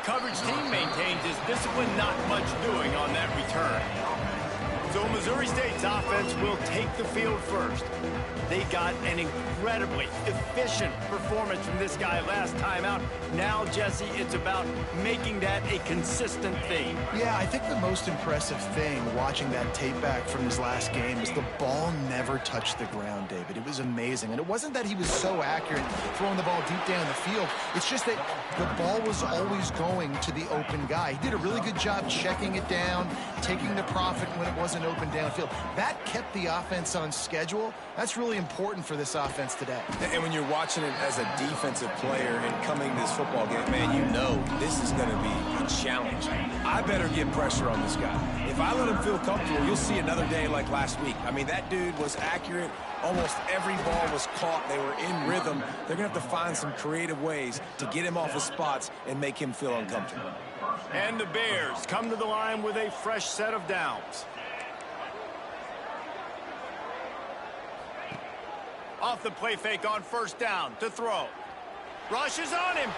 coverage team maintains his discipline, not much doing on that return. So Missouri State's offense will take the field first. They got an incredibly efficient performance from this guy last time out. Now, Jesse, it's about making that a consistent thing. Yeah, I think the most impressive thing watching that tape back from his last game is the ball never touched the ground, David. It was amazing. And it wasn't that he was so accurate throwing the ball deep down the field. It's just that the ball was always going to the open guy. He did a really good job checking it down, taking the profit when it wasn't open downfield. That kept the offense on schedule. That's really important for this offense today. And when you're watching it as a defensive player and coming to this football game, man, you know this is going to be a challenge. I better get pressure on this guy. If I let him feel comfortable, you'll see another day like last week. I mean, that dude was accurate. Almost every ball was caught. They were in rhythm. They're going to have to find some creative ways to get him off his spots and make him feel uncomfortable. And the Bears come to the line with a fresh set of downs. Off the play fake on first down to throw. Rushes on him.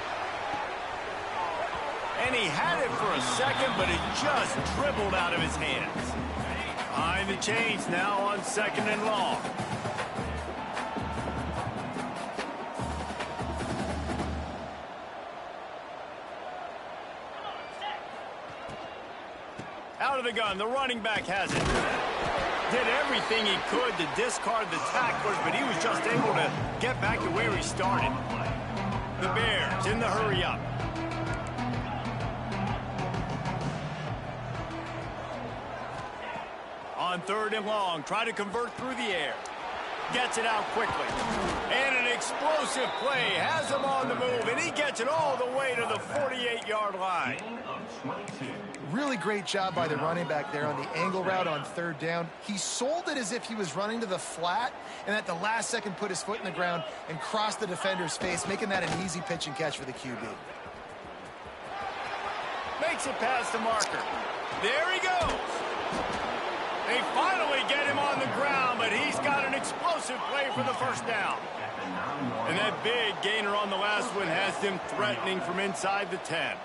And he had it for a second, but it just dribbled out of his hands. Behind the chains now on second and long. Out of the gun, the running back has it. Did everything he could to discard the tacklers, but he was just able to get back to where he started. The Bears in the hurry up. On third and long, try to convert through the air. Gets it out quickly. And an explosive play has him on the move, and he gets it all the way to the 48-yard line. Really great job by the running back there on the angle route on third down. He sold it as if he was running to the flat, and at the last second put his foot in the ground and crossed the defender's face, making that an easy pitch and catch for the QB. Makes it past the marker. There he goes. They finally get him on the ground, but he's got an explosive play for the first down. And that big gainer on the last one has them threatening from inside the 10.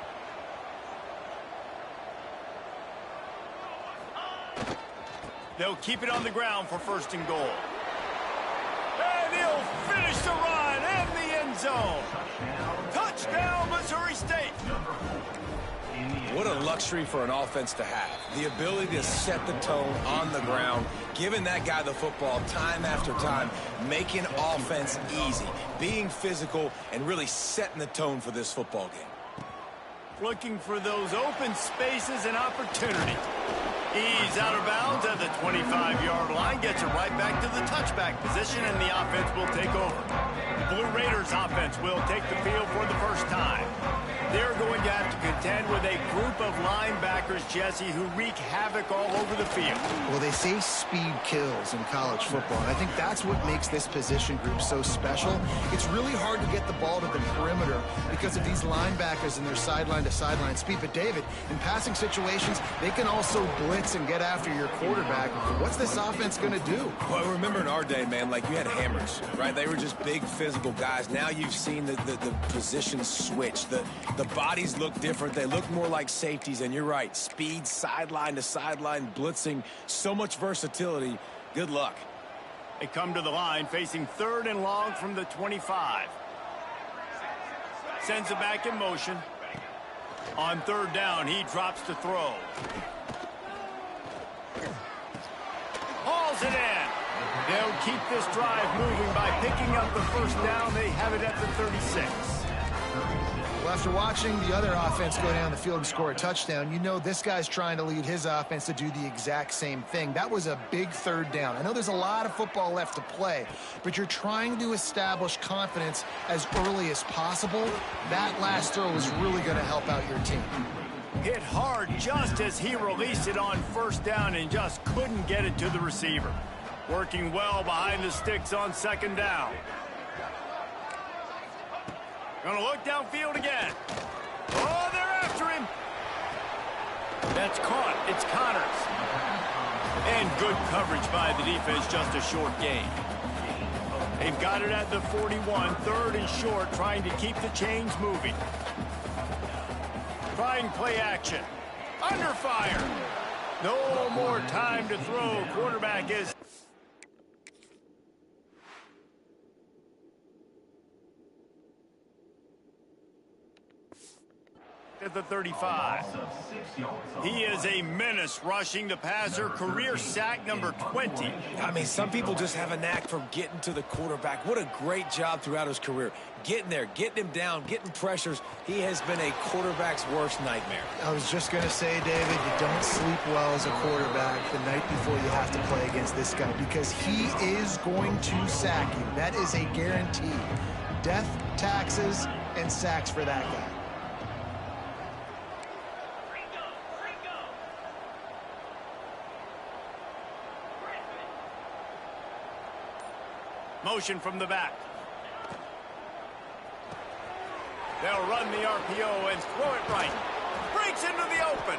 They'll keep it on the ground for first and goal. And he'll finish the run in the end zone. Touchdown, Missouri State. What a luxury for an offense to have. The ability to set the tone on the ground, giving that guy the football time after time, making offense easy, being physical, and really setting the tone for this football game. Looking for those open spaces and opportunities. He's out of bounds at the 25-yard line, gets it right back to the touchback position, and the offense will take over. The Blue Raiders offense will take the field for the first time. They're going to have to contend with a group of linebackers, Jesse, who wreak havoc all over the field. Well, they say speed kills in college football, and I think that's what makes this position group so special. It's really hard to get the ball to the perimeter because of these linebackers and their sideline-to-sideline speed. But, David, in passing situations, they can also blitz and get after your quarterback. What's this offense going to do? Well, remember in our day, man, like you had hammers, right? They were just big physical guys. Now you've seen the positions switch. The bodies look different. They look more like safeties, and you're right. Speed, sideline to sideline, blitzing, so much versatility. Good luck. They come to the line facing third and long from the 25. Sends it back in motion. On third down, he drops to throw. Hauls it in. They'll keep this drive moving by picking up the first down. They have it at the 36. Well, after watching the other offense go down the field and score a touchdown, you know this guy's trying to lead his offense to do the exact same thing. That was a big third down. I know there's a lot of football left to play, but you're trying to establish confidence as early as possible. That last throw is really going to help out your team. Hit hard just as he released it on first down and just couldn't get it to the receiver. Working well behind the sticks on second down. Gonna look downfield again. Oh, they're after him. That's caught. It's Connors. And good coverage by the defense, just a short gain. They've got it at the 41, third and short, trying to keep the chains moving. Trying play action. Under fire. No more time to throw. Quarterback is... at the 35. He is a menace rushing the passer. Career sack number 20. I mean, some people just have a knack for getting to the quarterback. What a great job throughout his career. Getting there, getting him down, getting pressures. He has been a quarterback's worst nightmare. I was just going to say, David, you don't sleep well as a quarterback the night before you have to play against this guy because he is going to sack you. That is a guarantee. Death, taxes, and sacks for that guy. Motion from the back. They'll run the RPO and throw it right. Breaks into the open.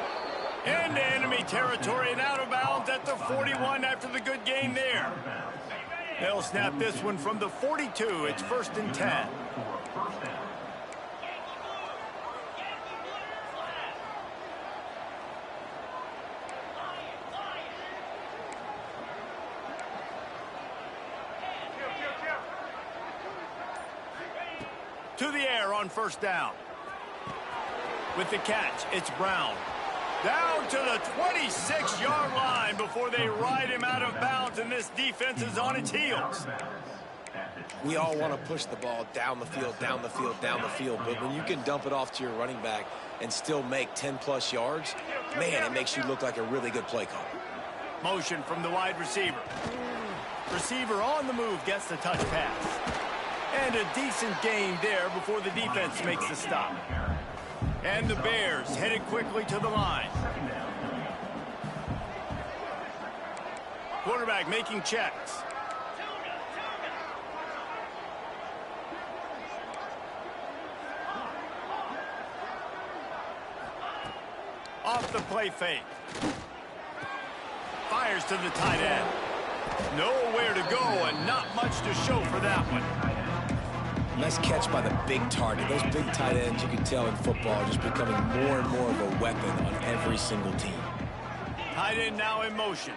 Into enemy territory and out of bounds at the 41 after the good game there. They'll snap this one from the 42. It's 1st and 10. To the air on 1st down. With the catch, it's Brown. Down to the 26-yard line before they ride him out of bounds, and this defense is on its heels. We all want to push the ball down the field, down the field, down the field, but when you can dump it off to your running back and still make 10-plus yards, man, it makes you look like a really good play caller. Motion from the wide receiver. Receiver on the move gets the touch pass. And a decent gain there before the defense makes the stop. And the Bears headed quickly to the line. Quarterback making checks. Off the play fake. Fires to the tight end. Nowhere to go and not much to show for that one. Nice catch by the big target. Those big tight ends, you can tell in football, are just becoming more and more of a weapon on every single team. Tight end now in motion.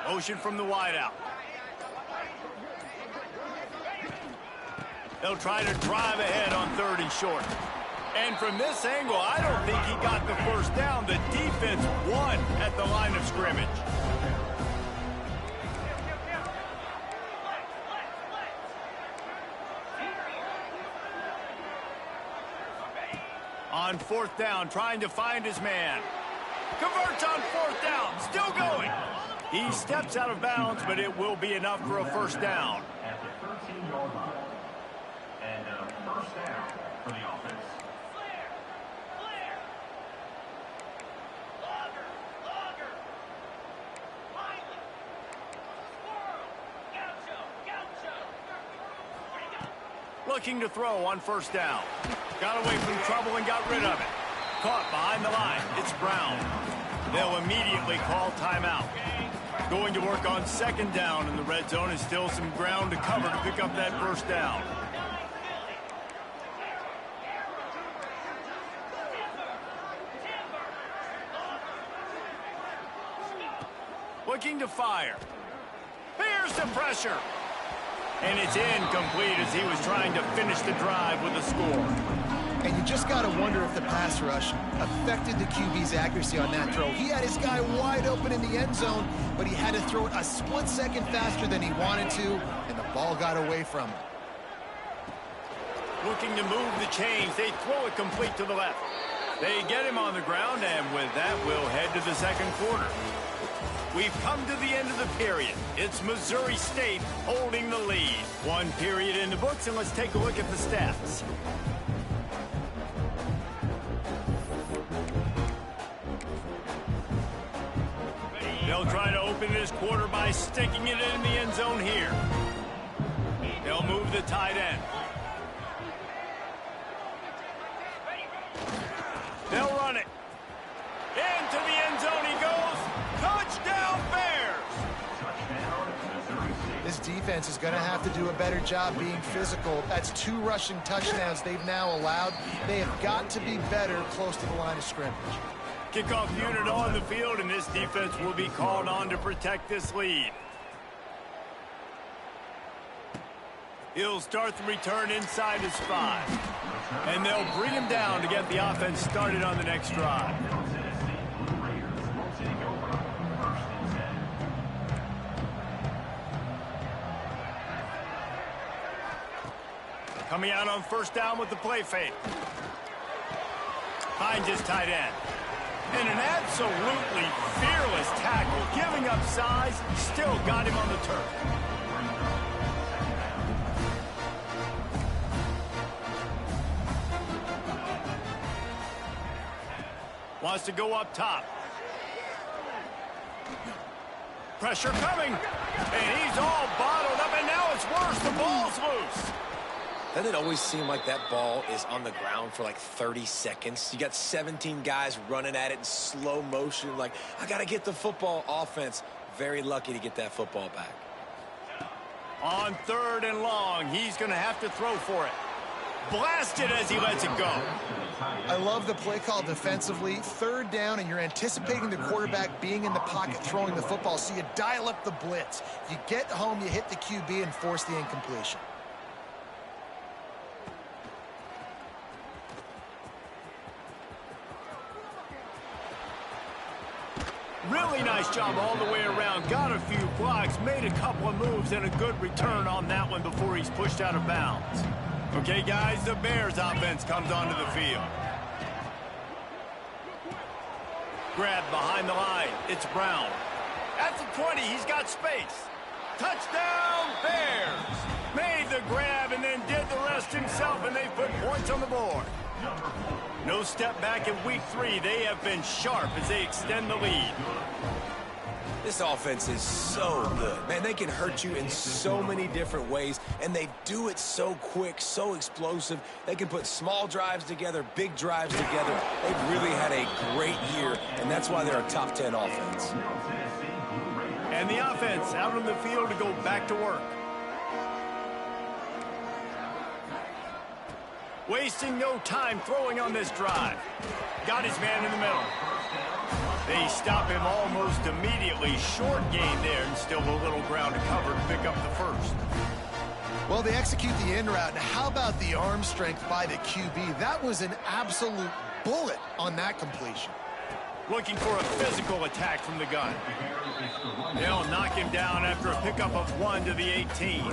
Motion from the wideout. They'll try to drive ahead on 3rd and short. And from this angle, I don't think he got the 1st down. The defense won at the line of scrimmage. On 4th down, trying to find his man. Converts on 4th down, still going. He steps out of bounds, but it will be enough for a 1st down. At the 13-yard line. And 1st down for the offense. Looking to throw on 1st down. Got away from trouble and got rid of it. Caught behind the line. It's Brown. They'll immediately call timeout. Going to work on 2nd down in the red zone and still some ground to cover to pick up that 1st down. Looking to fire. Here's the pressure. And it's incomplete as he was trying to finish the drive with a score. And you just got to wonder if the pass rush affected the QB's accuracy on that throw. He had his guy wide open in the end zone, but he had to throw it a split second faster than he wanted to, and the ball got away from him. Looking to move the chains. They throw it complete to the left. They get him on the ground, and with that, we'll head to the 2nd quarter. We've come to the end of the period. It's Missouri State holding the lead. 1 period in the books, and let's take a look at the stats. They'll try to open this quarter by sticking it in the end zone here. They'll move the tight end. They'll run it. Into the end zone he goes. Touchdown, defense is going to have to do a better job being physical. That's 2 rushing touchdowns they've now allowed. They have got to be better close to the line of scrimmage. Kickoff unit on the field, and this defense will be called on to protect this lead. He'll start the return inside his 5. And they'll bring him down to get the offense started on the next drive. Coming out on first down with the play fake. Finds his tight end. And an absolutely fearless tackle, giving up size, still got him on the turf. Wants to go up top. Pressure coming. And he's all bottled up, and now it's worse. The ball's loose. Doesn't it always seem like that ball is on the ground for like 30 seconds? You got 17 guys running at it in slow motion. Like, I got to get the football. Offense, very lucky to get that football back. On 3rd and long, he's going to have to throw for it. Blasted as he lets it go. I love the play call defensively. 3rd down, and you're anticipating the quarterback being in the pocket throwing the football, so you dial up the blitz. You get home, you hit the QB, and force the incompletion. Really nice job all the way around. Got a few blocks, made a couple of moves, and a good return on that one before he's pushed out of bounds. Okay, guys, the Bears offense comes onto the field. Grab behind the line. It's Brown. At the 20, he's got space. Touchdown, Bears! Made the grab and then did the rest himself, and they put points on the board. No step back in week 3. They have been sharp as they extend the lead. This offense is so good. Man, they can hurt you in so many different ways, and they do it so quick, so explosive. They can put small drives together, big drives together. They've really had a great year, and that's why they're a top 10 offense. And the offense out on the field to go back to work. Wasting no time throwing on this drive. Got his man in the middle. They stop him almost immediately. Short gain there, and still a little ground to cover to pick up the first. Well, they execute the in route. Now, how about the arm strength by the QB? That was an absolute bullet on that completion. Looking for a physical attack from the gun. They'll knock him down after a pickup of 1 to the 18.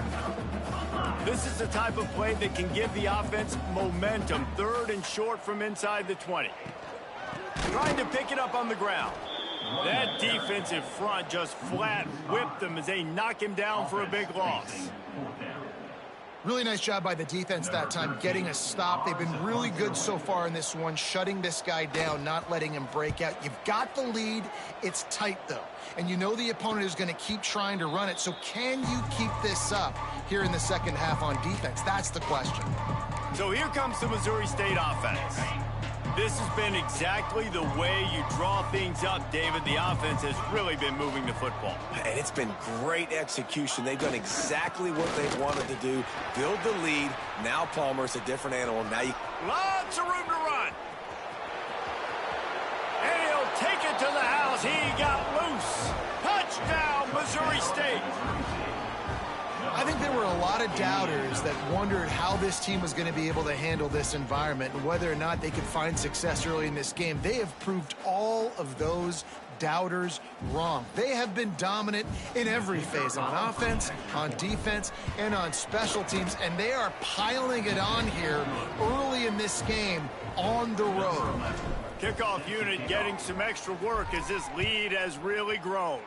This is the type of play that can give the offense momentum. 3rd and short from inside the 20. Trying to pick it up on the ground. That defensive front just flat whipped them as they knock him down for a big loss. Really nice job by the defense that time, getting a stop. They've been really good so far in this one, shutting this guy down, not letting him break out. You've got the lead. It's tight, though. And you know the opponent is going to keep trying to run it. So can you keep this up here in the second half on defense? That's the question. So here comes the Missouri State offense. This has been exactly the way you draw things up, David. The offense has really been moving the football. And it's been great execution. They've done exactly what they wanted to do. Build the lead. Now Palmer's a different animal. Now you... Lots of room to run. And he'll take it to the house. He got loose. Touchdown, Missouri State. I think there were a lot of doubters that wondered how this team was going to be able to handle this environment and whether or not they could find success early in this game. They have proved all of those doubters wrong. They have been dominant in every phase, on offense, on defense, and on special teams, and they are piling it on here early in this game on the road. Kickoff unit getting some extra work as this lead has really grown.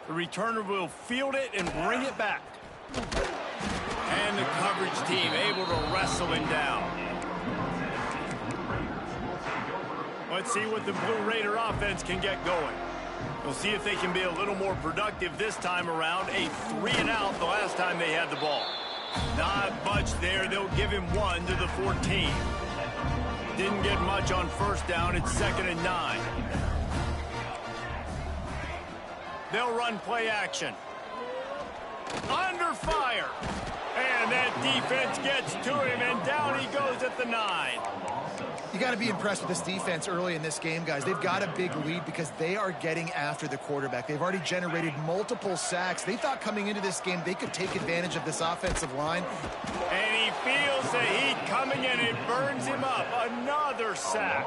The returner will field it and bring it back. And the coverage team able to wrestle him down. Let's see what the Blue Raider offense can get going. We'll see if they can be a little more productive this time around. A 3-and-out the last time they had the ball. Not much there. They'll give him 1 to the 14. Didn't get much on first down. It's 2nd and 9. They'll run play action. Under fire. And that defense gets to him, and down he goes at the 9. You got to be impressed with this defense early in this game, guys. They've got a big lead because they are getting after the quarterback. They've already generated multiple sacks. They thought coming into this game they could take advantage of this offensive line. And he feels the heat coming, and it burns him up. Another sack.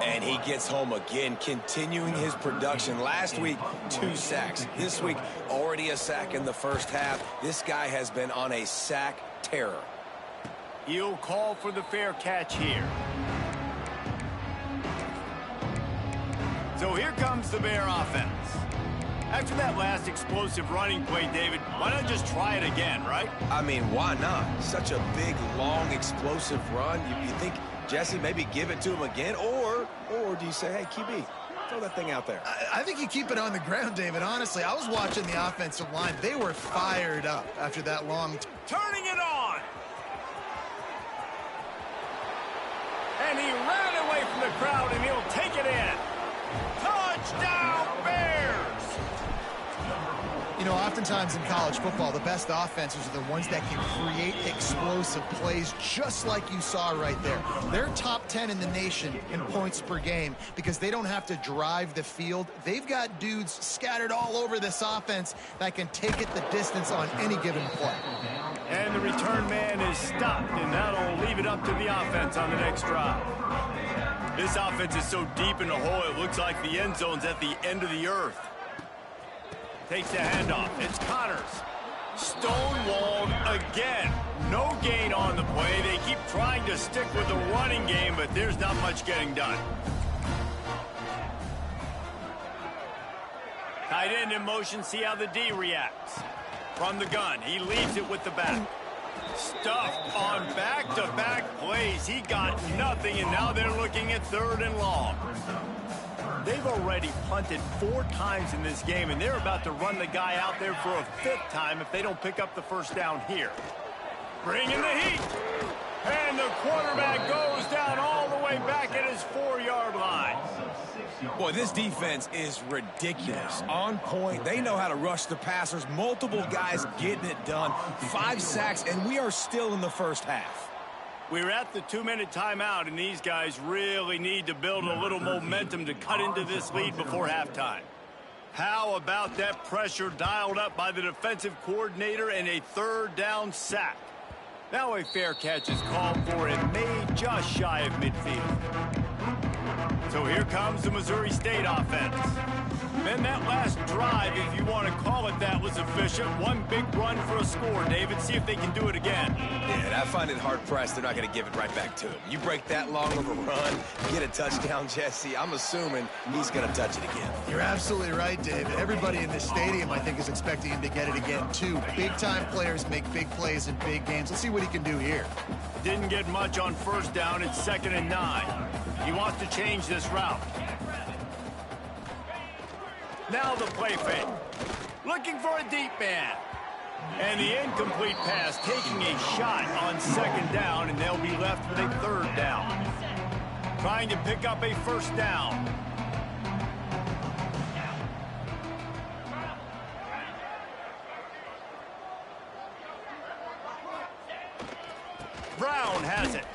And he gets home again, continuing his production. Last week, 2 sacks. This week, already a sack in the first half. This guy has been on a sack terror. He'll call for the fair catch here. So here comes the Bear offense. After that last explosive running play, David, why not just try it again, right? I mean, why not? Such a big, long, explosive run. You think, Jesse, maybe give it to him again? Or do you say, hey, QB, throw that thing out there? I think you keep it on the ground, David. Honestly, I was watching the offensive line. They were fired up after that long... Turning it on! And he ran away from the crowd, and he'll take it in. Touchdown, Bears! You know, oftentimes in college football, the best offenses are the ones that can create explosive plays, just like you saw right there. They're top 10 in the nation in points per game because they don't have to drive the field. They've got dudes scattered all over this offense that can take it the distance on any given play. And the return man is stopped, and that'll leave it up to the offense on the next drive. This offense is so deep in the hole, it looks like the end zone's at the end of the earth. Takes the handoff. It's Connors. Stonewalled again. No gain on the play. They keep trying to stick with the running game, but there's not much getting done. Tight end in motion. See how the D reacts. From the gun, he leaves it with the back. Stuffed on back-to-back plays. He got nothing, and now they're looking at 3rd and long. They've already punted 4 times in this game, and they're about to run the guy out there for a 5th time if they don't pick up the first down here. Bringing the heat. And the quarterback goes down all the way back at his 4-yard line. Boy, this defense is ridiculous. On point. They know how to rush the passers. Multiple guys getting it done. 5 sacks, and we are still in the first half. We're at the 2-minute timeout, and these guys really need to build a little momentum to cut into this lead before halftime. How about that pressure dialed up by the defensive coordinator and a 3rd down sack? Now a fair catch is called for and made just shy of midfield. So here comes the Missouri State offense. And that last drive, if you want to call it that, was efficient. One big run for a score, David. See if they can do it again. Yeah, and I find it hard-pressed they're not going to give it right back to him. You break that long of a run, get a touchdown, Jesse, I'm assuming he's going to touch it again. You're absolutely right, David. Everybody in this stadium, I think, is expecting him to get it again, too. Big-time players make big plays in big games. Let's see what he can do here. Didn't get much on 1st down. It's 2nd and 9. He wants to change this route. Now the play fake. Looking for a deep man. And the incomplete pass taking a shot on 2nd down, and they'll be left with a 3rd down. Trying to pick up a 1st down. Brown has it.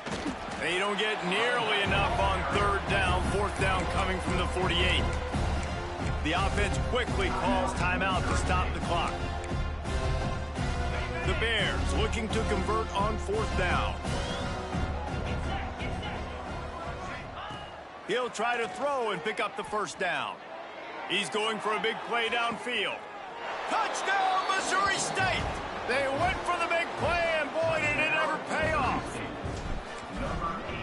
They don't get nearly enough on 3rd down. 4th down coming from the 48. The offense quickly calls timeout to stop the clock. The Bears looking to convert on 4th down. He'll try to throw and pick up the 1st down. He's going for a big play downfield. Touchdown, Missouri State! They went for the big play, and boy, did it ever pay off.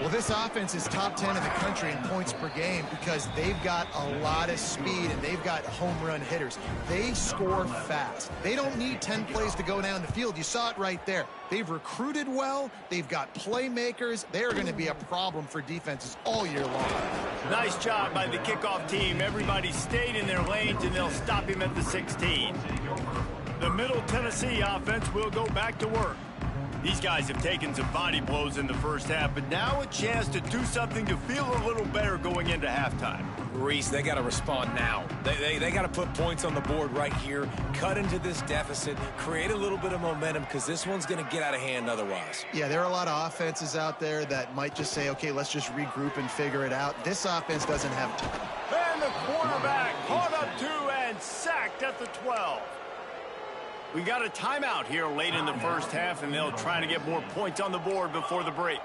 Well, this offense is top 10 in the country in points per game because they've got a lot of speed and they've got home run hitters. They score fast. They don't need 10 plays to go down the field. You saw it right there. They've recruited well. They've got playmakers. They're going to be a problem for defenses all year long. Nice job by the kickoff team. Everybody stayed in their lanes, and they'll stop him at the 16. The Middle Tennessee offense will go back to work. These guys have taken some body blows in the first half, but now a chance to do something to feel a little better going into halftime. Reese, they got to respond now. They got to put points on the board right here, cut into this deficit, create a little bit of momentum, because this one's going to get out of hand otherwise. Yeah, there are a lot of offenses out there that might just say, okay, let's just regroup and figure it out. This offense doesn't have time. And the quarterback caught up to and sacked at the 12. We got a timeout here late in the first half, and they'll try to get more points on the board before the break.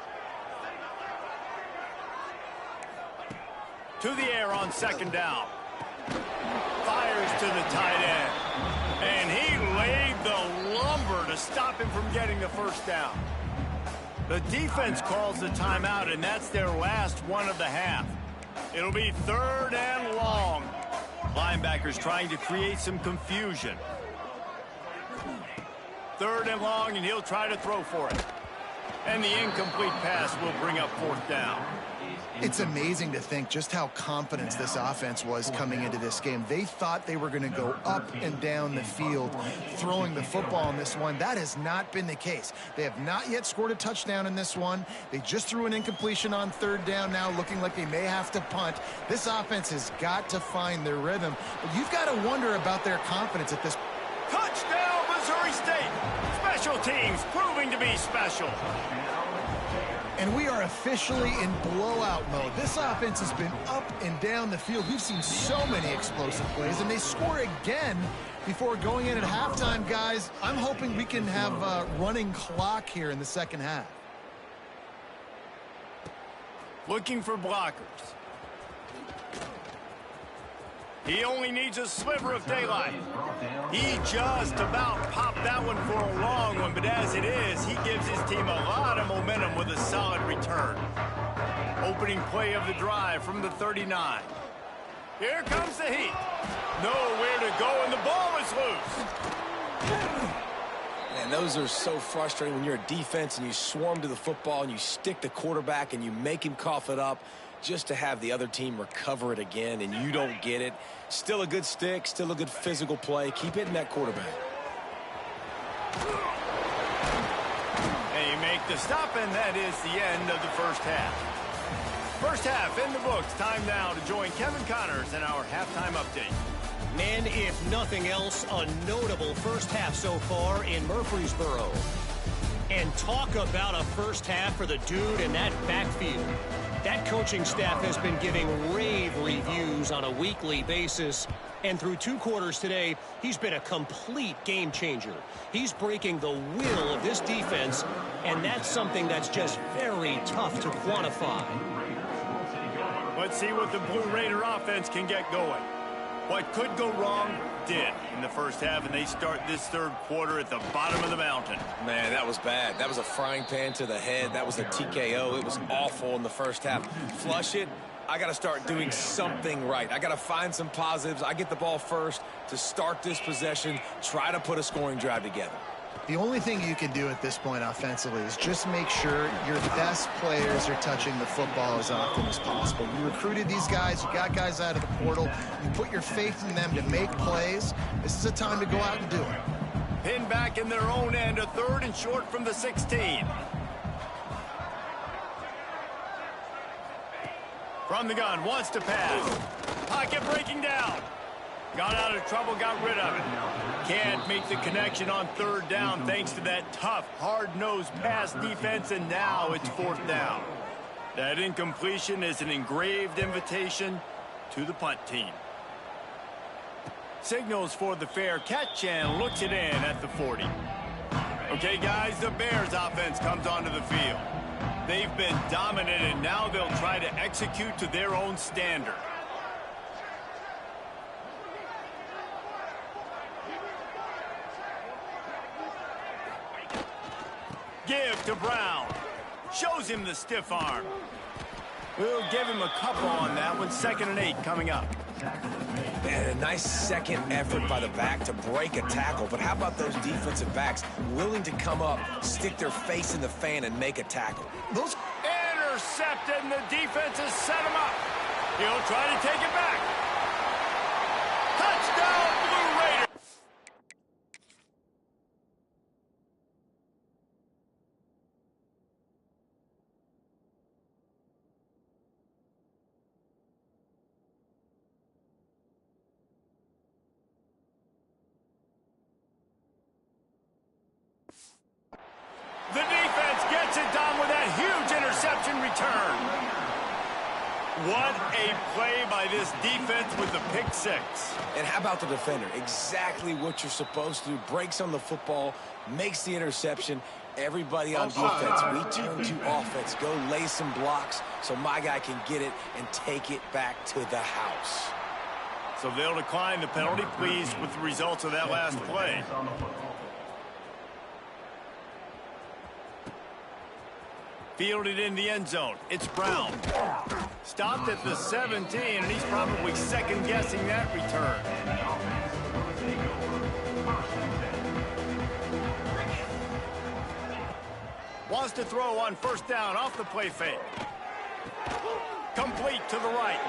To the air on second down. Fires to the tight end. And he laid the lumber to stop him from getting the first down. The defense calls the timeout, and that's their last one of the half. It'll be 3rd and long. Linebackers trying to create some confusion. 3rd and long, and he'll try to throw for it. And the incomplete pass will bring up 4th down. It's amazing to think just how confident this offense was coming into this game. They thought they were going to go up and down the field throwing the football in this one. That has not been the case. They have not yet scored a touchdown in this one. They just threw an incompletion on 3rd down now, looking like they may have to punt. This offense has got to find their rhythm. But you've got to wonder about their confidence at this point. Touchdown, Missouri State! Special teams proving to be special. And we are officially in blowout mode. This offense has been up and down the field. We've seen so many explosive plays, and they score again before going in at halftime, guys. I'm hoping we can have a running clock here in the second half. Looking for blockers. He only needs a sliver of daylight. He just about popped that one for a long one, but as it is, he gives his team a lot of momentum with a solid return. Opening play of the drive from the 39. Here comes the heat. Nowhere to go, and the ball is loose. Man, those are so frustrating when you're a defense and you swarm to the football and you stick the quarterback and you make him cough it up, just to have the other team recover it again and you don't get it. Still a good stick, still a good physical play. Keep hitting that quarterback. And you make the stop, and that is the end of the first half. First half in the books. Time now to join Kevin Connors in our halftime update. Men, if nothing else, a notable first half so far in Murfreesboro. And talk about a first half for the dude in that backfield. That coaching staff has been giving rave reviews on a weekly basis. And through 2 quarters today, he's been a complete game changer. He's breaking the will of this defense, and that's something that's just very tough to quantify. Let's see what the Blue Raider offense can get going. What could go wrong did in the first half, and they start this 3rd quarter at the bottom of the mountain. Man, that was bad. That was a frying pan to the head. That was a TKO. It was awful in the first half. Flush it. I got to start doing something right. I got to find some positives. I get the ball first to start this possession, try to put a scoring drive together. The only thing you can do at this point offensively is just make sure your best players are touching the football as often as possible. You recruited these guys. You got guys out of the portal. You put your faith in them to make plays. This is a time to go out and do it. Pinned back in their own end, a 3rd and short from the 16. From the gun, wants to pass. Pocket breaking down. Got out of trouble, got rid of it. Can't make the connection on 3rd down thanks to that tough, hard-nosed pass defense, and now it's 4th down. That incompletion is an engraved invitation to the punt team. Signals for the fair catch and looks it in at the 40. Okay, guys, the Bears offense comes onto the field. They've been dominant, and now they'll try to execute to their own standard. Give to Brown. Shows him the stiff arm. We'll give him a couple on that one. 2nd and 8 coming up. And a nice second effort by the back to break a tackle. But how about those defensive backs willing to come up, stick their face in the fan, and make a tackle? Those intercepted, and the defense has set him up. He'll try to take it back. Touchdown, Blue Raiders. return. What a play by this defense with the pick six. And how about the defender? Exactly what you're supposed to do. Breaks on the football, makes the interception. Everybody on defense, we turn to offense. Go lay some blocks so my guy can get it and take it back to the house. So they'll decline the penalty. Pleased with the results of that last play. Fielded in the end zone. It's Brown. Stopped at the 17, and he's probably second-guessing that return. Wants to throw on first down off the play fake. Complete to the right.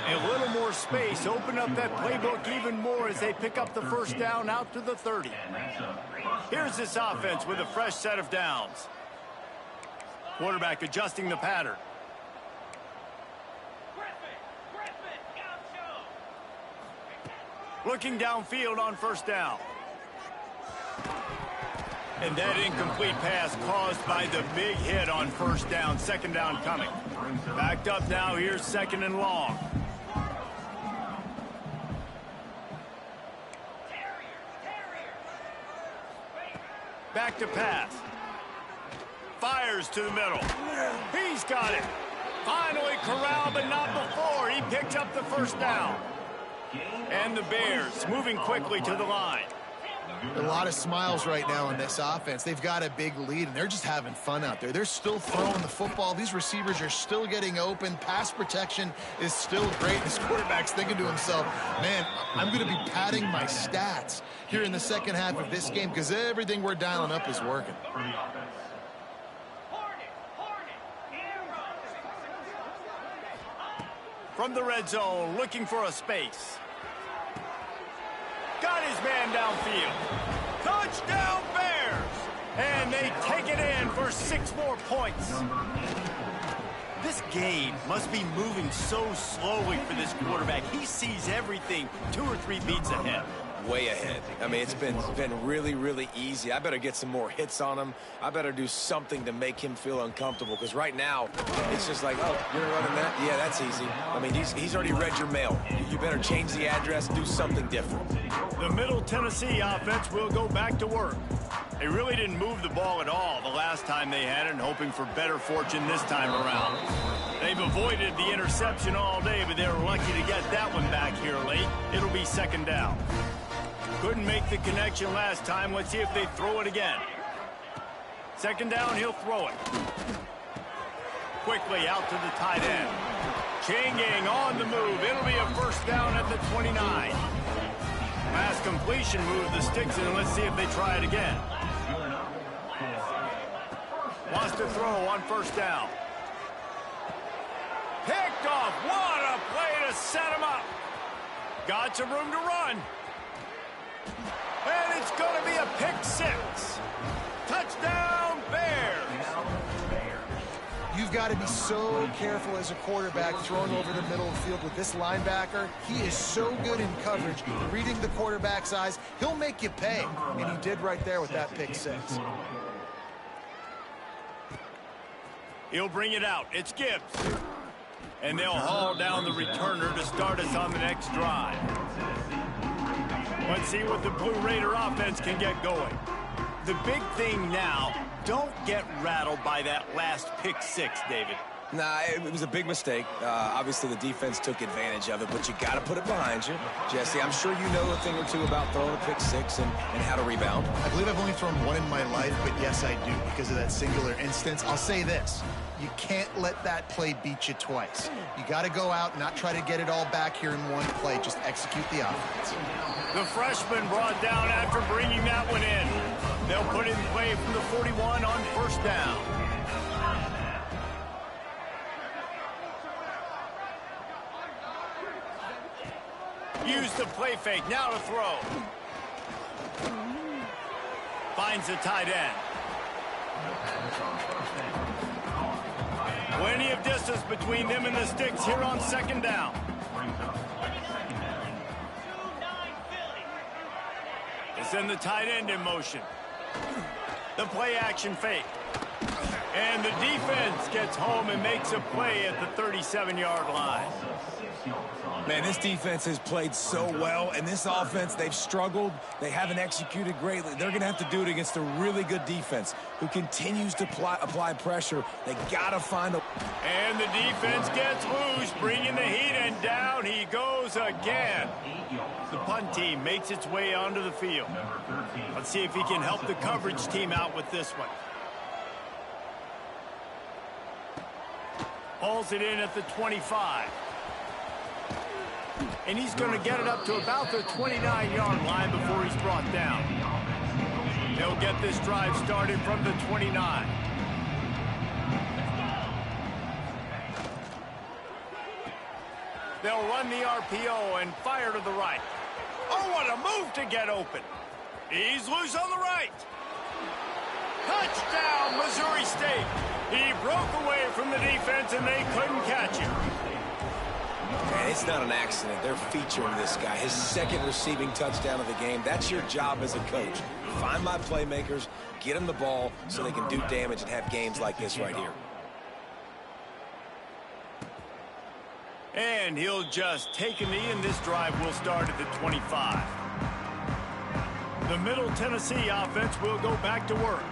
A little more space. Open up that playbook even more as they pick up the first down out to the 30. Here's this offense with a fresh set of downs. Quarterback adjusting the pattern. Looking downfield on first down. And that incomplete pass caused by the big hit on first down. Second down coming. Backed up now. Here's second and long. Back to pass. Fires to the middle. He's got it. Finally corralled, but not before. He picked up the first down. And the Bears moving quickly to the line. A lot of smiles right now on this offense. They've got a big lead, and they're just having fun out there. They're still throwing the football. These receivers are still getting open. Pass protection is still great. This quarterback's thinking to himself, man, I'm going to be padding my stats here in the second half of this game because everything we're dialing up is working. From the red zone, looking for a space. Got his man downfield. Touchdown Bears! And they take it in for 6 more points. This game must be moving so slowly for this quarterback. He sees everything 2 or 3 beats ahead. Way ahead. I mean, it's been really, really easy. I better get some more hits on him. I better do something to make him feel uncomfortable because right now, it's just like, oh, you're running that? Yeah, that's easy. I mean, he's already read your mail. You better change the address, do something different. The Middle Tennessee offense will go back to work. They really didn't move the ball at all the last time they had it, and hoping for better fortune this time around. They've avoided the interception all day, but they were lucky to get that one back here late. It'll be second down. Couldn't make the connection last time. Let's see if they throw it again. Second down, he'll throw it. Quickly out to the tight end. Changing on the move. It'll be a first down at the 29. Pass completion, move the sticks in. Let's see if they try it again. Wants to throw on first down. Picked off. What a play to set him up. Got some room to run. And it's going to be a pick 6. Touchdown, Bears. You've got to be so careful as a quarterback throwing over the middle of the field with this linebacker. He is so good in coverage, reading the quarterback's eyes. He'll make you pay, and he did right there with that pick 6. He'll bring it out. It's Gibbs. And they'll haul down the returner to start us on the next drive. Let's see what the Blue Raider offense can get going. The big thing now, don't get rattled by that last pick 6, David. Nah, it was a big mistake. Obviously, the defense took advantage of it, but you got to put it behind you. Jesse, I'm sure you know a thing or two about throwing a pick 6 and how to rebound. I believe I've only thrown one in my life, but yes, I do because of that singular instance. I'll say this. You can't let that play beat you twice. You got to go out and not try to get it all back here in one play. Just execute the offense. The freshman brought down after bringing that one in. They'll put it in play from the 41 on first down. Use the play fake. Now to throw. Finds the tight end. Plenty of distance between them and the sticks here on second down. They send the tight end in motion. The play action fake. And the defense gets home and makes a play at the 37-yard line. Man, this defense has played so well, and this offense, they've struggled. They haven't executed greatly. They're going to have to do it against a really good defense who continues to apply pressure. They got to find a... And the defense gets loose, bringing the heat, and down he goes again. The punt team makes its way onto the field. Let's see if he can help the coverage team out with this one. Hauls it in at the 25. And he's going to get it up to about the 29-yard line before he's brought down. They'll get this drive started from the 29. They'll run the RPO and fire to the right. Oh, what a move to get open. He's loose on the right. Touchdown, Missouri State. He broke away from the defense, and they couldn't catch him. Man, it's not an accident. They're featuring this guy. His second receiving touchdown of the game. That's your job as a coach. Find my playmakers, get them the ball so they can do damage and have games like this right here. And he'll just take a knee, and this drive will start at the 25. The Middle Tennessee offense will go back to work.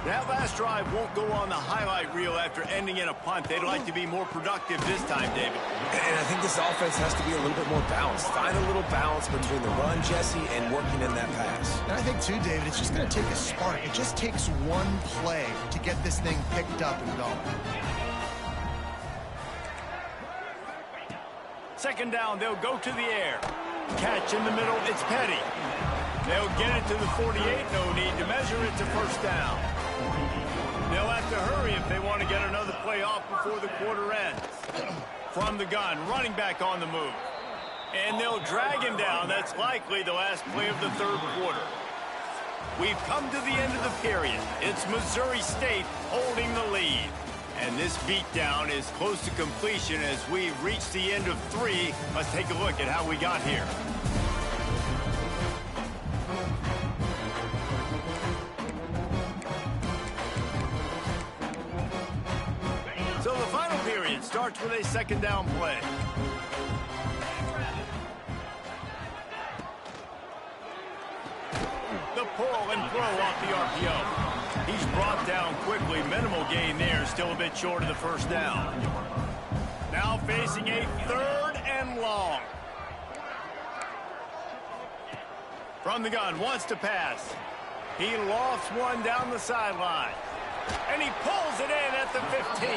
That last drive won't go on the highlight reel after ending in a punt. They'd like to be more productive this time, David. And I think this offense has to be a little bit more balanced. Find a little balance between the run, Jesse, and working in that pass. And I think, too, David, it's just going to take a spark. It just takes one play to get this thing picked up and going. Second down, they'll go to the air. Catch in the middle, it's Petty. They'll get it to the 48, no need to measure it to first down. They'll have to hurry if they want to get another play off before the quarter ends. From the gun, running back on the move. And they'll drag him down. That's likely the last play of the third quarter. We've come to the end of the period. It's Missouri State holding the lead. And this beatdown is close to completion as we reach the end of 3. Let's take a look at how we got here. So the final period starts with a second down play. The pull and throw off the RPO. He's brought down quickly. Minimal gain there. Still a bit short of the first down. Now facing a third and long. From the gun, wants to pass. He lofts one down the sideline. And he pulls it in at the 15.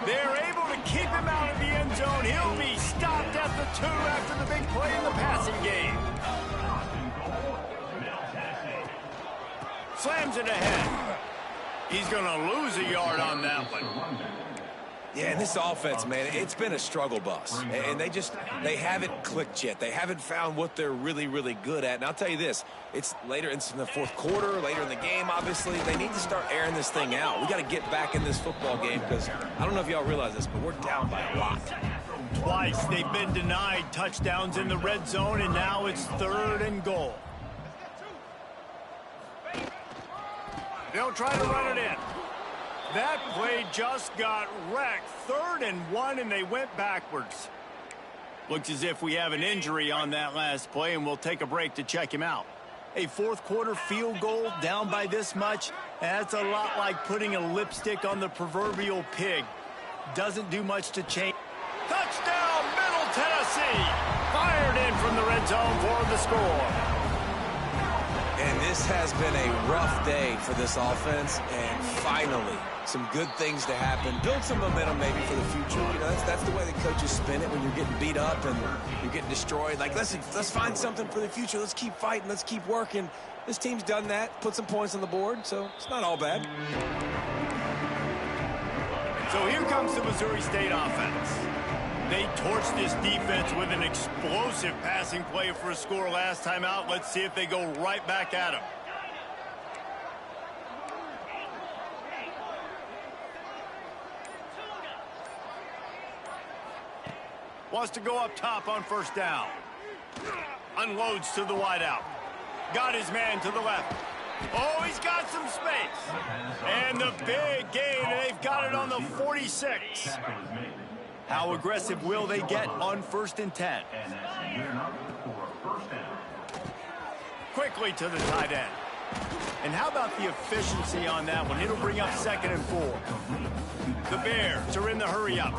They're able to keep him out of the end zone. He'll be stopped at the 2 after the big play in the passing game. Slams it ahead. He's going to lose a yard on that one. Yeah, and this offense, man, it's been a struggle bus. And they haven't clicked yet. They haven't found what they're really, really good at. And I'll tell you this, it's in the fourth quarter, later in the game, obviously. They need to start airing this thing out. We got to get back in this football game because I don't know if y'all realize this, but we're down by a lot. Twice they've been denied touchdowns in the red zone, and now it's 3rd and goal. They'll try to run it in. That play just got wrecked. 3rd and 1, and they went backwards. Looks as if we have an injury on that last play, and we'll take a break to check him out. A fourth quarter field goal down by this much, that's a lot like putting a lipstick on the proverbial pig. Doesn't do much to change. Touchdown, Middle Tennessee! Fired in from the red zone for the score. And this has been a rough day for this offense, and finally, some good things to happen. Build some momentum maybe for the future. You know, that's the way the coaches spin it when you're getting beat up and you're getting destroyed. Like, let's find something for the future. Let's keep fighting. Let's keep working. This team's done that, put some points on the board, so it's not all bad. So here comes the Missouri State offense. They torched this defense with an explosive passing play for a score last time out. Let's see if they go right back at him. Wants to go up top on first down. Unloads to the wideout. Got his man to the left. Oh, he's got some space. And the big gain, and they've got it on the 46. How aggressive will they get on 1st and 10? Quickly to the tight end. And how about the efficiency on that one? It'll bring up 2nd and 4. The Bears are in the hurry up.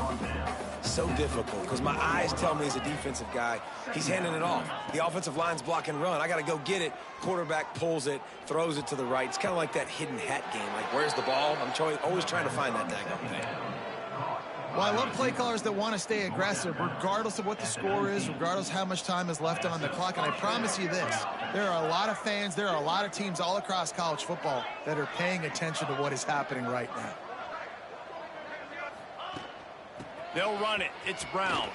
So difficult because my eyes tell me as a defensive guy, he's handing it off. The offensive line's block and run. I got to go get it. Quarterback pulls it, throws it to the right. It's kind of like that hidden hat game. Like, where's the ball? I'm always trying to find that daggone thing. Well, I love play callers that want to stay aggressive regardless of what the score is, regardless how much time is left on the clock. And I promise you this, there are a lot of fans, there are a lot of teams all across college football that are paying attention to what is happening right now. They'll run it. It's Brown.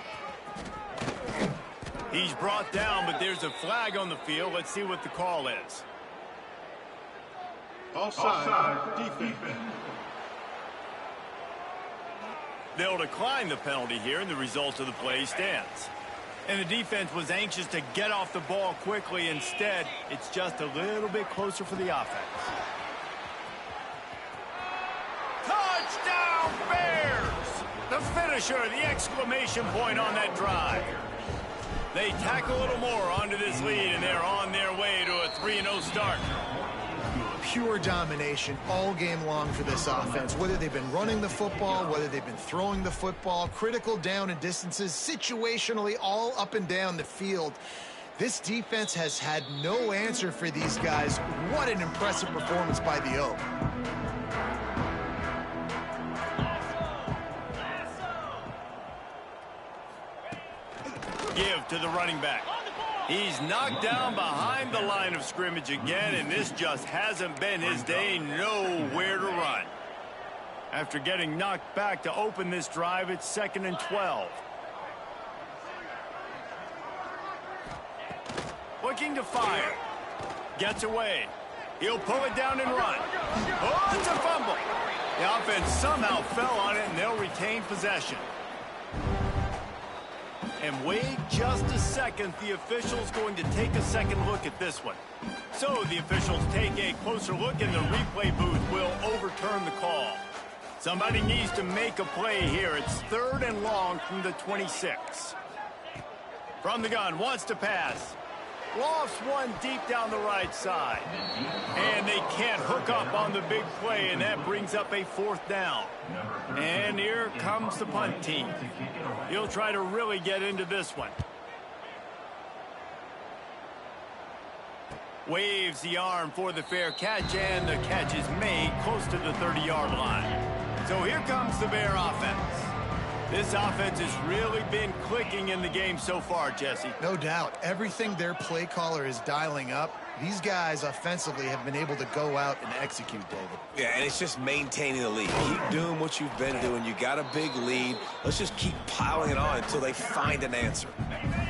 He's brought down, but there's a flag on the field. Let's see what the call is. Offside, defense. They'll decline the penalty here, and the result of the play stands. And the defense was anxious to get off the ball quickly. Instead, it's just a little bit closer for the offense. Touchdown, Bears! The finisher, the exclamation point on that drive. They tack a little more onto this lead, and they're on their way to a 3-0 start. Pure domination all game long for this offense. Whether they've been running the football, whether they've been throwing the football, critical down and distances, situationally all up and down the field. This defense has had no answer for these guys. What an impressive performance by the Oak. Give to the running back. He's knocked down behind the line of scrimmage again, and this just hasn't been his day. Nowhere to run. After getting knocked back to open this drive, it's 2nd and 12. Looking to fire. Gets away. He'll pull it down and run. Oh, it's a fumble. The offense somehow fell on it, and they'll retain possession. And wait just a second, the official's going to take a second look at this one. So the officials take a closer look, and the replay booth will overturn the call. Somebody needs to make a play here. It's 3rd and long from the 26. From the gun, wants to pass. Lofts one deep down the right side. And they can't hook up on the big play, and that brings up a 4th down. And here comes the punt team. He'll try to really get into this one. Waves the arm for the fair catch, and the catch is made close to the 30-yard line. So here comes the Bear offense. This offense has really been clicking in the game so far, Jesse. No doubt. Everything their play caller is dialing up, these guys offensively have been able to go out and execute, David. Yeah, and it's just maintaining the lead. Keep doing what you've been doing. You got a big lead. Let's just keep piling it on until they find an answer.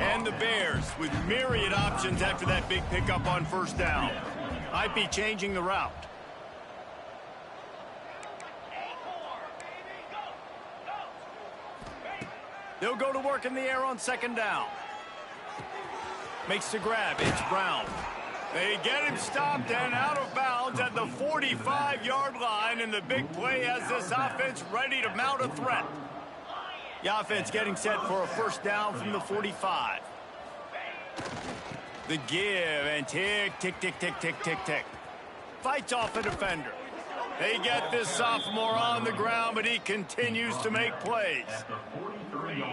And the Bears with myriad options after that big pickup on 1st down. Might be changing the route. They'll go to work in the air on 2nd down. Makes the grab. It's Brown. They get him stopped and out of bounds at the 45-yard line, and the big play has this offense ready to mount a threat. The offense getting set for a 1st down from the 45. The give, and tick, tick, tick, tick, tick, tick, tick. Fights off a defender. They get this sophomore on the ground, but he continues to make plays.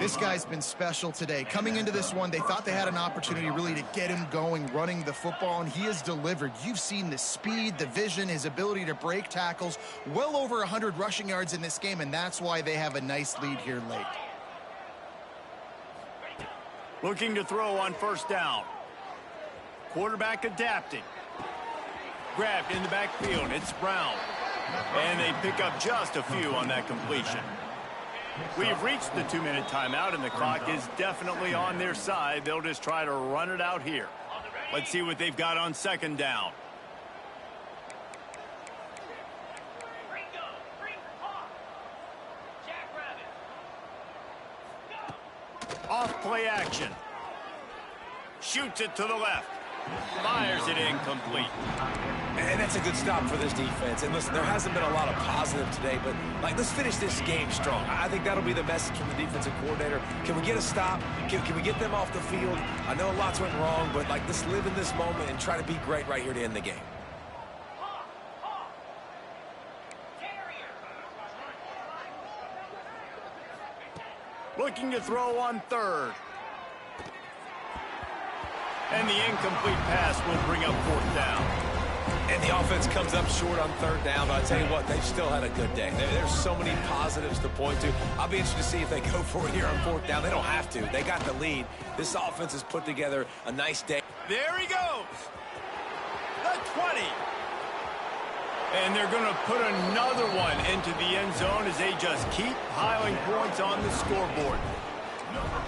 This guy's been special today. Coming into this one, they thought they had an opportunity really to get him going, running the football, and he has delivered. You've seen the speed, the vision, his ability to break tackles. Well over 100 rushing yards in this game, and that's why they have a nice lead here late. Looking to throw on 1st down. Quarterback adapting. Grabbed in the backfield. It's Brown. And they pick up just a few on that completion. We've reached the 2-minute timeout, and the clock is definitely on their side. They'll just try to run it out here. Let's see what they've got on 2nd down. Off play action. Shoots it to the left. Fires it incomplete. And that's a good stop for this defense. And listen, there hasn't been a lot of positive today, but let's finish this game strong. I think that'll be the message from the defensive coordinator. Can we get a stop? Can we get them off the field? I know lots went wrong, but let's live in this moment and try to be great right here to end the game. Looking to throw on third. And the incomplete pass will bring up fourth down. And the offense comes up short on third down, but I tell you what, they've still had a good day. There's so many positives to point to. I'll be interested to see if they go for it here on fourth down. They don't have to. They got the lead. This offense has put together a nice day. There he goes. The 20. And they're going to put another one into the end zone as they just keep piling points on the scoreboard.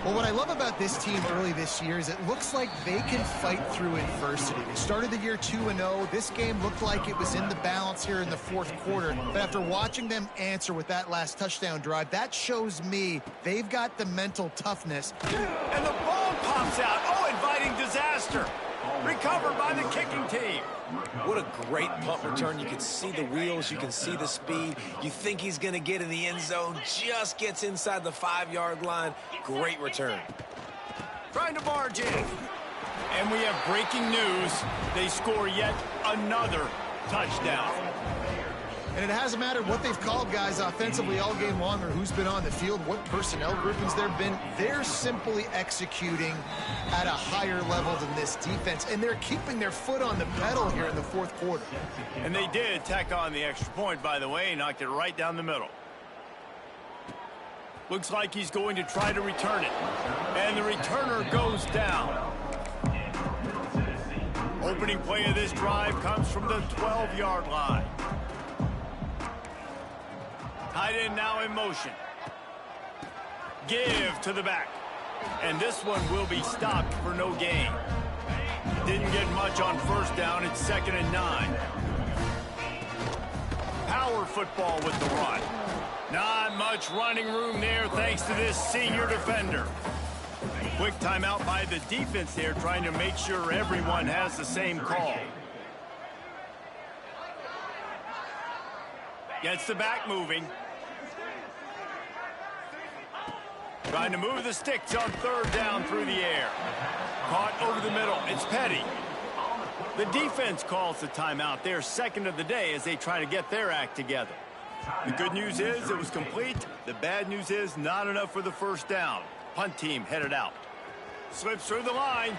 Well, what I love about this team early this year is it looks like they can fight through adversity. They started the year 2-0. This game looked like it was in the balance here in the fourth quarter. But after watching them answer with that last touchdown drive, that shows me they've got the mental toughness. And the ball pops out. Oh, inviting disaster. Recovered by the kicking team. What a great punt return. You can see the wheels. You can see the speed. You think he's going to get in the end zone. Just gets inside the 5-yard line. Great return. Trying to barge in. And we have breaking news. They score yet another touchdown. And it hasn't mattered what they've called guys offensively all game long or who's been on the field, what personnel groupings there have been. They're simply executing at a higher level than this defense, and they're keeping their foot on the pedal here in the fourth quarter. And they did tack on the extra point, by the way, knocked it right down the middle. Looks like he's going to try to return it. And the returner goes down. Opening play of this drive comes from the 12-yard line. Tight end now in motion. Give to the back. And this one will be stopped for no gain. Didn't get much on first down. It's 2nd and 9. Power football with the run. Not much running room there thanks to this senior defender. Quick timeout by the defense there, trying to make sure everyone has the same call. Gets the back moving. Trying to move the sticks on third down through the air. Caught over the middle. It's Petty. The defense calls the timeout. They're second of the day as they try to get their act together. The good news is it was complete. The bad news is not enough for the first down. Punt team headed out. Slips through the line.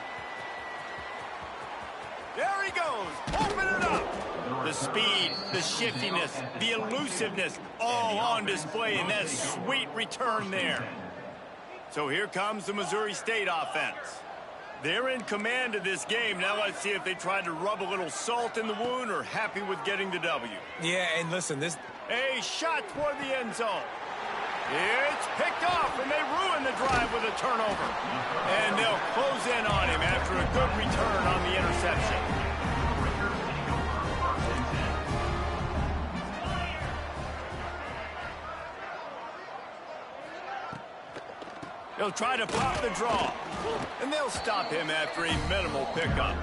There he goes. Open it up. The speed, the shiftiness, the elusiveness, all on display in that sweet return there. So here comes the Missouri State offense. They're in command of this game. Now let's see if they try to rub a little salt in the wound or happy with getting the W. Yeah, and listen, this... A shot toward the end zone. It's picked off, and they ruin the drive with a turnover. And they'll close in on him after a good return on the interception. He'll try to pop the draw. And they'll stop him after a minimal pickup.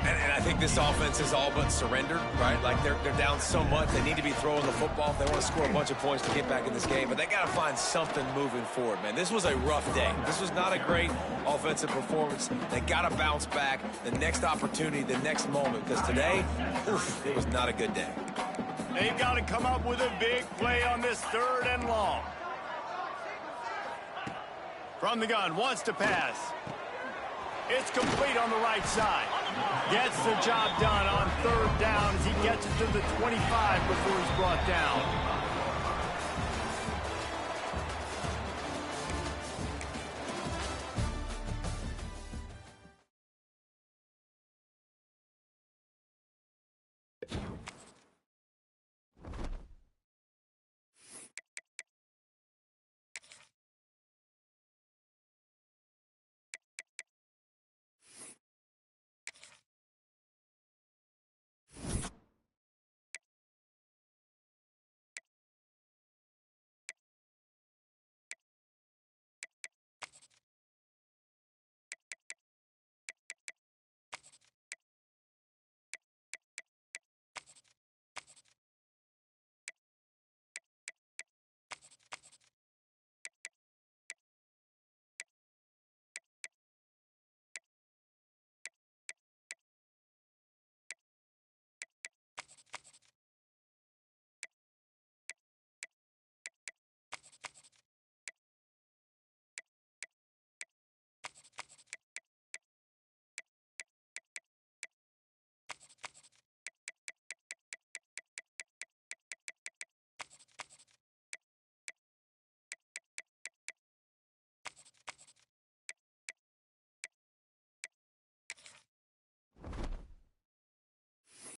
And I think this offense is all but surrendered, right? Like they're down so much, they need to be throwing the football if they want to score a bunch of points to get back in this game. But they got to find something moving forward, man. This was a rough day. This was not a great offensive performance. They got to bounce back the next opportunity, the next moment. Because today, oof, it was not a good day. They've got to come up with a big play on this 3rd and long. From the gun, wants to pass. It's complete on the right side. Gets the job done on 3rd down as he gets it to the 25 before he's brought down.